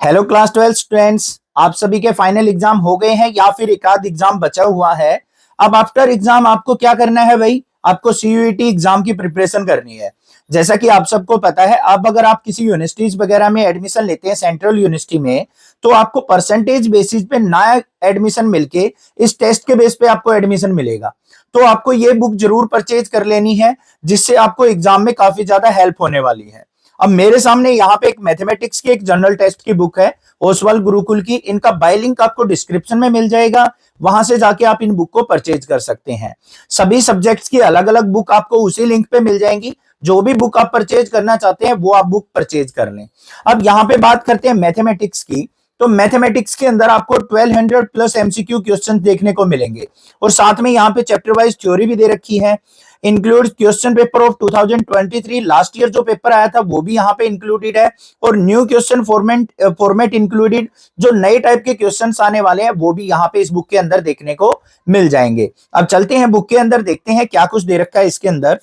Hello class 12 students, आप सभी के फाइनल एग्जाम हो गए हैं या फिर एक आध एग्जाम बचा हुआ है। अब आफ्टर एग्जाम आपको क्या करना है भाई? आपको सीयूईटी एग्जाम की प्रिपरेशन करनी है। जैसा कि आप सबको पता है, अब अगर आप किसी यूनिवर्सिटीज वगैरह में एडमिशन लेते हैं सेंट्रल यूनिवर्सिटी में, तो आपको परसेंटेज बेसिस पे नया एडमिशन मिलके इस टेस्ट के बेस पे आपको एडमिशन मिलेगा। तो आपको ये बुक जरूर परचेज कर लेनी है, जिससे आपको एग्जाम में काफी ज्यादा हेल्प होने वाली है। अब मेरे सामने यहाँ पे एक मैथमेटिक्स की एक जनरल टेस्ट की बुक है, ओसवाल गुरुकुल की। इनका बाय लिंक आपको डिस्क्रिप्शन में मिल जाएगा, वहां से जाके आप इन बुक को परचेज कर सकते हैं। सभी सब्जेक्ट्स की अलग अलग बुक आपको उसी लिंक पे मिल जाएंगी। जो भी बुक आप परचेज करना चाहते हैं वो आप बुक परचेज कर लें। अब यहाँ पे बात करते हैं मैथमेटिक्स की। तो मैथमेटिक्स के अंदर आपको 1200 प्लस एमसीक्यू क्वेश्चन देखने को मिलेंगे, और साथ में यहाँ पे चैप्टर वाइज थ्योरी भी दे रखी है। Include question paper of 2023, last year जो पेपर आया था वो भी यहाँ पे इंक्लूडेड है, और न्यू क्वेश्चन फॉर्मेट इंक्लूडेड। जो नए टाइप के क्वेश्चंस आने वाले हैं वो भी यहाँ पे इस बुक के अंदर देखने को मिल जाएंगे। अब चलते हैं बुक के अंदर, देखते हैं क्या कुछ दे रखा है इसके अंदर।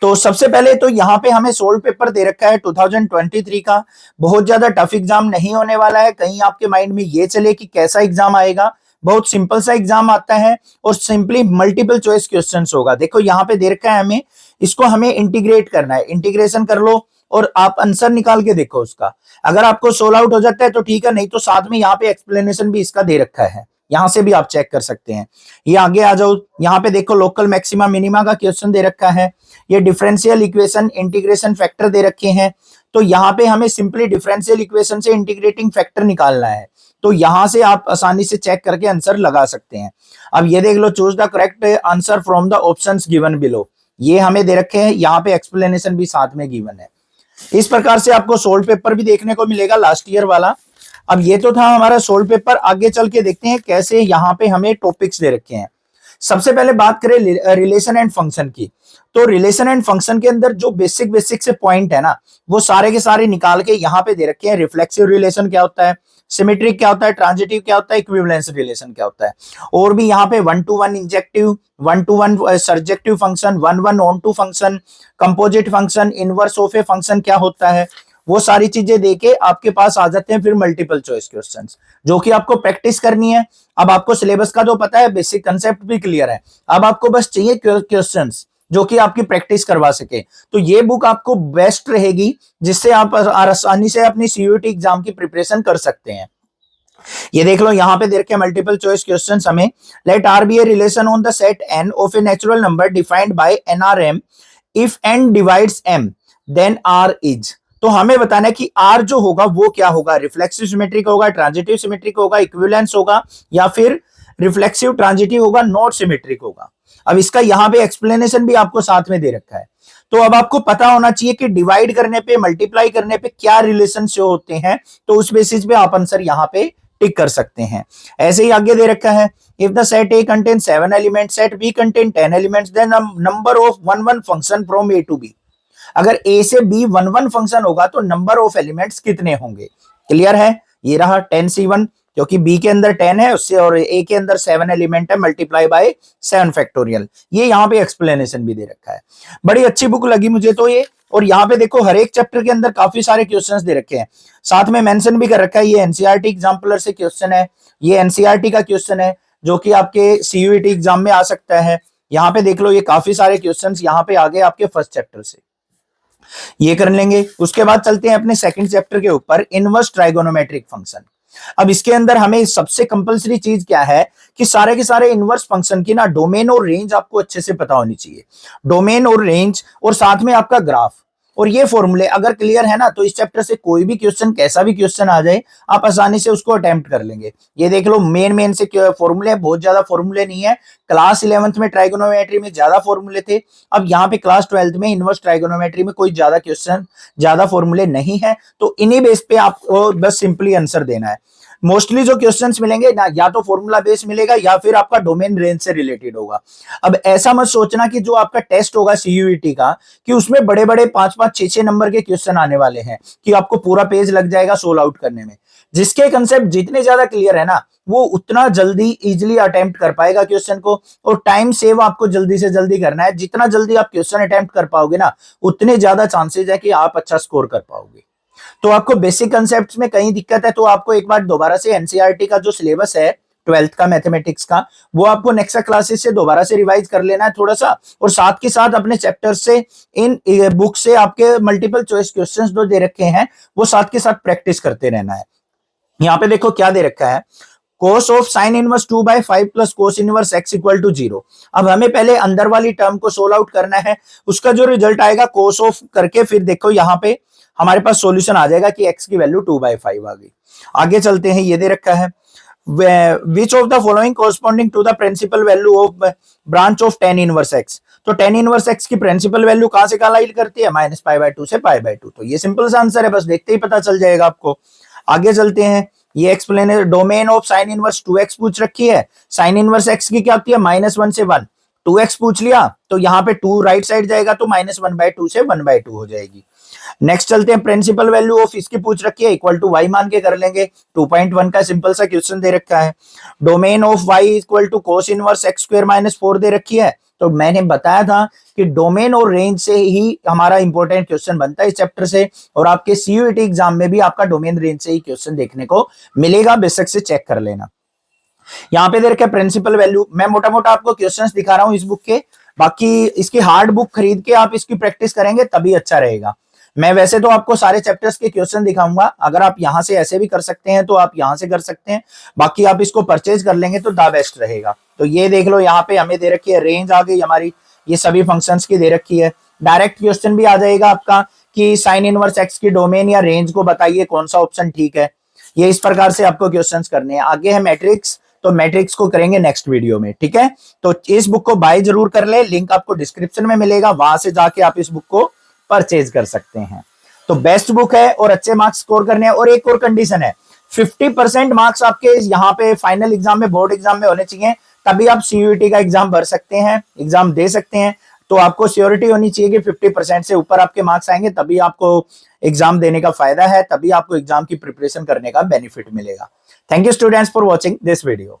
तो सबसे पहले तो यहाँ पे हमें सोल्व पेपर दे रखा है 2023 का। बहुत ज्यादा टफ एग्जाम नहीं होने वाला है, कहीं आपके माइंड में ये चले कि कैसा एग्जाम आएगा। बहुत सिंपल सा एग्जाम आता है, और सिंपली मल्टीपल चॉइस क्वेश्चंस होगा। देखो यहाँ पे दे रखा है हमें, इसको हमें इंटीग्रेट करना है। इंटीग्रेशन कर लो और आप आंसर निकाल के देखो उसका। अगर आपको सोल्व आउट हो जाता है तो ठीक है, नहीं तो साथ में यहाँ पे एक्सप्लेनेशन भी इसका दे रखा है, यहां से भी आप चेक कर सकते हैं। ये आगे आ जाओ, यहाँ पे देखो लोकल मैक्सिमा मिनिमा का क्वेश्चन दे रखा है। ये डिफरेंशियल इक्वेशन इंटीग्रेशन फैक्टर दे रखे हैं। तो यहाँ पे हमें सिंपली डिफरेंशियल इक्वेशन से इंटीग्रेटिंग फैक्टर निकालना है। तो यहां से आप आसानी से चेक करके आंसर लगा सकते हैं। अब ये देख लो, choose the correct answer from the options given below. ये हमें दे रखे हैं, यहाँ पे एक्सप्लेनेशन भी साथ में गिवन है। इस प्रकार से आपको सोल्व पेपर भी देखने को मिलेगा लास्ट ईयर वाला। अब ये तो था हमारा सोल्व पेपर, आगे चल के देखते हैं कैसे यहाँ पे हमें टॉपिक्स दे रखे हैं। सबसे पहले बात करें रिलेशन एंड फंक्शन की। तो रिलेशन एंड फंक्शन के अंदर जो बेसिक बेसिक से पॉइंट है ना, वो सारे के सारे निकाल के यहाँ पे दे रखे हैं। रिफ्लेक्सिव रिलेशन क्या होता है, सिमेट्रिक क्या होता है, ट्रांजिटिव क्या होता है, इक्विवेलेंस रिलेशन क्या होता है। और भी यहाँ पे 1-to-1 injective, 1-to-1 surjective function, 1-1 onto function, composite function, inverse of a function क्या होता है, वो सारी चीजें देके आपके पास आ जाते हैं फिर मल्टीपल चॉइस क्वेश्चंस, जो कि आपको प्रैक्टिस करनी है। अब आपको सिलेबस का तो पता है, बेसिक कंसेप्ट भी क्लियर है। अब आपको बस चाहिए क्वेश्चंस जो कि आपकी प्रैक्टिस करवा सके। तो ये बुक आपको बेस्ट रहेगी, जिससे आप आसानी से अपनी सीयूईटी एग्जाम की प्रिपरेशन कर सकते हैं। ये देख लो, यहाँ पे देख के मल्टीपल चॉइस क्वेश्चंस हमें, let R be a relation on the set N of a natural number defined by NRM, if N divides M then R is. तो हमें बताना है कि आर जो होगा वो क्या होगा, रिफ्लेक्सिव सिमेट्रिक होगा, ट्रांजिटिव सिमेट्रिक होगा, इक्विवेलेंस होगा, या फिर रिफ्लेक्सिव ट्रांजिटिव होगा, नॉट सिमेट्रिक होगा। अब इसका यहाँ पे एक्सप्लेनेशन भी आपको साथ में दे रखा है। तो अब आपको पता होना चाहिए कि डिवाइड करने पे, मल्टीप्लाई करने पे क्या रिलेशन शो होते हैं, तो उस बेसिस पे आप आंसर यहाँ पे टिक कर सकते हैं। ऐसे ही आगे दे रखा है, if the set A contain 7 elements, set B contain 10 elements, then number of 1-1 function from A to B. अगर ए से बी 1-1 फंक्शन होगा तो नंबर ऑफ एलिमेंट्स कितने होंगे। क्लियर है? ये रहा 10c1, क्योंकि बी के अंदर 10 है उससे, और ए के अंदर 7 एलिमेंट है, मल्टीप्लाई बाय 7 फैक्टोरियल। ये यहाँ पे एक्सप्लेनेशन भी दे रखा है। बड़ी अच्छी बुक लगी मुझे तो ये। और यहाँ पे देखो हर एक चैप्टर के अंदर काफी सारे क्वेश्चंस दे रखे हैं, साथ में मेंशन भी कर रखा है। ये एनसीईआरटी एग्जाम्पलर से क्वेश्चन है, ये एनसीईआरटी का क्वेश्चन है जो कि आपके सीयूईटी एग्जाम में आ सकता है। यहाँ पे देख लो, ये काफी सारे क्वेश्चन यहाँ पे आ गए आपके फर्स्ट चैप्टर से, ये कर लेंगे। उसके बाद चलते हैं अपने सेकंड चैप्टर के ऊपर, इनवर्स ट्राइगोनोमेट्रिक फंक्शन। अब इसके अंदर हमें सबसे कंपलसरी चीज क्या है कि सारे के सारे इनवर्स फंक्शन की ना डोमेन और रेंज आपको अच्छे से पता होनी चाहिए। डोमेन और रेंज, और साथ में आपका ग्राफ, और ये फॉर्मूले अगर क्लियर है ना, तो इस चैप्टर से कोई भी क्वेश्चन, कैसा भी क्वेश्चन आ जाए, आप आसानी से उसको अटेम्प्ट कर लेंगे। ये देख लो, मेन से फॉर्मूले, बहुत ज्यादा फॉर्मूले नहीं है। क्लास 11th में ट्राइगोनोमेट्री में ज्यादा फॉर्मूले थे, अब यहाँ पे क्लास 12th में इनवर्स ट्राइगोनोमेट्री में कोई ज्यादा क्वेश्चन, ज्यादा फॉर्मूले नहीं है। तो इन्हीं बेस पे आपको बस सिंपली आंसर देना है। मोस्टली जो क्वेश्चंस मिलेंगे ना, या तो फॉर्मूला बेस मिलेगा या फिर आपका डोमेन रेंज से रिलेटेड होगा। अब ऐसा मत सोचना कि जो आपका टेस्ट होगा सीयूईटी का, कि उसमें बड़े बड़े 5-5, 6-6 नंबर के क्वेश्चन आने वाले हैं, कि आपको पूरा पेज लग जाएगा सोल्व आउट करने में। जिसके कंसेप्ट जितने ज्यादा क्लियर है ना, वो उतना जल्दी इजिली अटेम्प्ट कर पाएगा क्वेश्चन को, और टाइम सेव आपको जल्दी से जल्दी करना है। जितना जल्दी आप क्वेश्चन अटेम्प्ट कर पाओगे ना, उतने ज्यादा चांसेस है कि आप अच्छा स्कोर कर पाओगे। तो आपको बेसिक कंसेप्ट्स में कहीं दिक्कत है तो आपको एक बार दोबारा से एनसीईआरटी का जो सिलेबस है 12th का मैथमेटिक्स का, वो आपको नेक्स्ट क्लासेस से दोबारा से रिवाइज कर लेना है थोड़ा सा, और साथ के साथ अपने चैप्टर से इन बुक से आपके मल्टीपल चॉइस क्वेश्चंस जो दे रखे हैं वो साथ के साथ प्रैक्टिस करते रहना है। यहाँ पे देखो क्या दे रखा है, cos of sine inverse 2/5 plus cos inverse x equal to 0। अब हमें पहले अंदर वाली टर्म को सोल्व आउट करना है, उसका जो रिजल्ट आएगा cos ऑफ करके फिर देखो यहाँ पे हमारे पास सॉल्यूशन आ जाएगा कि x की वैल्यू 2/5 आ गई। आगे चलते हैं, ये दे रखा है which of the following corresponding to the principal value of branch of tan inverse x। तो tan इनवर्स x की प्रिंसिपल वैल्यू कहां से कैलकुलेट करती है, -π/2 से π/2। तो ये सिंपल सा आंसर है, बस देखते ही पता चल जाएगा आपको। आगे चलते हैं, ये एक्सप्लेन है, domain of sine inverse 2x पूछ रखी है, साइन इनवर्स x की क्या होती है -1 से 1, 2x पूछ लिया तो यहाँ पे 2 राइट साइड जाएगा तो -1/2 से 1/2 हो जाएगी। नेक्स्ट चलते हैं, प्रिंसिपल वैल्यू ऑफ इसकी पूछ रखी है, इक्वल टू y मान के कर लेंगे, 2.1 का सिंपल सा क्वेश्चन दे रखा है। Domain of y equal to cos inverse x² - 4 दे रखी है। तो मैंने बताया था कि डोमेन और रेंज से ही हमारा इंपॉर्टेंट क्वेश्चन बनता है इस चैप्टर से, और आपके सीयूईटी एग्जाम में भी आपका डोमेन रेंज से ही क्वेश्चन देखने को मिलेगा, बेशक से चेक कर लेना। यहाँ पे दे रखा है प्रिंसिपल वैल्यू, मैं मोटा मोटा आपको क्वेश्चंस दिखा रहा हूँ इस बुक के, बाकी इसकी हार्ड बुक खरीद के आप इसकी प्रैक्टिस करेंगे तभी अच्छा रहेगा। मैं वैसे तो आपको सारे चैप्टर्स के क्वेश्चन दिखाऊंगा, अगर आप यहां से ऐसे भी कर सकते हैं तो आप यहां से कर सकते हैं, बाकी आप इसको परचेज कर लेंगे तो द बेस्ट रहेगा। तो ये देख लो, यहाँ पे हमें दे रखी है रेंज आ गई हमारी, ये सभी फंक्शंस की दे रखी है। डायरेक्ट क्वेश्चन भी आ जाएगा आपका कि साइन इनवर्स एक्स की डोमेन या रेंज को बताइए कौन सा ऑप्शन ठीक है। ये इस प्रकार से आपको क्वेश्चंस करने हैं। आगे है मैट्रिक्स, तो मैट्रिक्स को करेंगे नेक्स्ट वीडियो में, ठीक है। तो इस बुक को बाय जरूर कर ले, लिंक आपको डिस्क्रिप्शन में मिलेगा, वहां से जाके आप इस बुक को परचेज कर सकते हैं। तो बेस्ट बुक है और अच्छे मार्क्स स्कोर करने हैं। और एक और कंडीशन है, 50% मार्क्स आपके यहाँ पे फाइनल एग्जाम में, बोर्ड एग्जाम में होने चाहिए, तभी आप सीयूईटी का एग्जाम भर सकते हैं, एग्जाम दे सकते हैं। तो आपको श्योरिटी होनी चाहिए कि 50% से ऊपर आपके मार्क्स आएंगे, तभी आपको एग्जाम देने का फायदा है, तभी आपको एग्जाम की प्रिपरेशन करने का बेनिफिट मिलेगा। Thank you students for watching this video.